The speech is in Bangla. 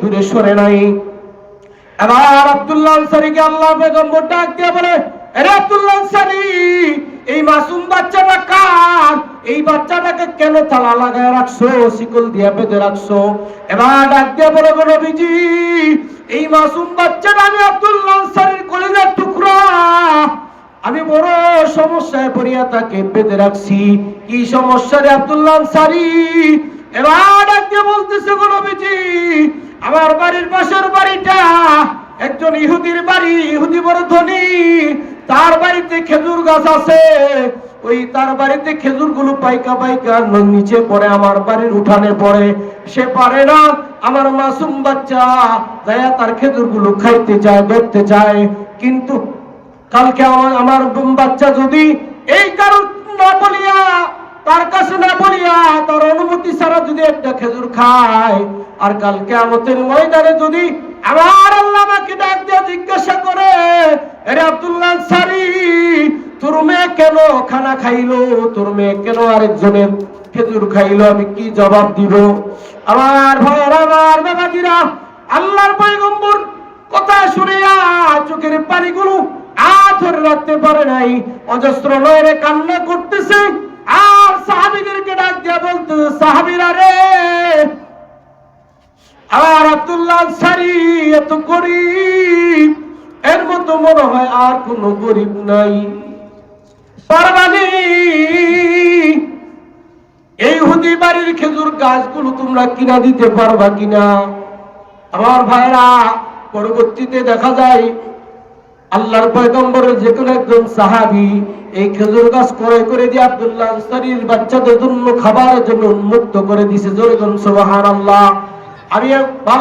দূরে সরে নাই। এবার আব্দুল্লাহ আনসারীকে আল্লাহ পয়গম্বর ডাক দিয়ে বলে, আরে আব্দুল্লাহ আনসারী, এই মাসুম বাচ্চাটা কার? এই বাচ্চাটাকে কেন তালা লাগায় রাখছো, শিকল দিয়ে বেঁধে রাখছো? এবার ডাক দিয়ে বলে, গো নবীজি, এই মাসুম বাচ্চাটা আমি আব্দুল্লাহ আনসারীর কলিজার টুকরা, আমি বড় সমস্যায় পড়িয়া তাকে বেঁধে রাখছি। কি সমস্যা রে আব্দুল্লাহ আনসারী? এবার ডাক দিয়ে বলতেছে, গো নবীজি, আমার বাড়ির পাশের বাড়িটা একজন ইহুদির বাড়ি, ইহুদি বড় ধনী, তার বাড়িতে খেজুর গাছ আছে, ওই তার বাড়িতে খেজুর গুলো পাইকা পাইকা নিচে পড়ে, আমার বাড়ির উঠানে পড়ে, সে পারে না, আমার মাসুম বাচ্চা দয়া তার খেজুর গুলো খাইতে চায়, ধরতে চায়, কিন্তু কালকে আমার বাচ্চা যদি এই কারণ না বলিয়া, তার কাছে না বলিয়া, তার অনুমতি ছাড়া যদি একটা খেজুর খায়, আর কালকে আমাদের ময়দানে যদি আমার আল্লাহ আমাকে ডাক দিয়ে জিজ্ঞাসা করে, আরে আব্দুল্লাহ আনসারী, তোর মেয়ে কেন খানা খাইলো, তোর মেয়ে কেন আরেকজনের খেজুর খাইলো, আমি কি জবাব দিব? আমার ভাইয়েরা, আমার বাবাজিরা, আল্লাহর পয়গম্বর কথা শুনিয়া চোখের পানিগুলো ধরে রাখতে পারে নাই, অজস্র নয়নে কান্না করতেছে। আর সাহাবীদেরকে ডাক দিয়া বলতেছে, সাহাবীরা রে, আর আব্দুল্লাহ আনসারী এত গরিব, এর মতো মনে হয় আর কোন গরিব নাই। পারবানি এই ইহুদি বাড়ির খেজুর গাছগুলো তোমরা কিনা দিতে পারবা কিনা? আমার ভাইরা, পরবর্তীতে দেখা যায় আল্লাহর পয়গম্বরের যে কোনো একজন সাহাবী এই খেজুর গাছ ক্রয় করে দিয়ে আব্দুল্লাহ আনসারীর বাচ্চাদের জন্য খাবারের জন্য উন্মুক্ত করে দিয়েছে। জোরে বলুন সুবহানাল্লাহ। আমি বাবা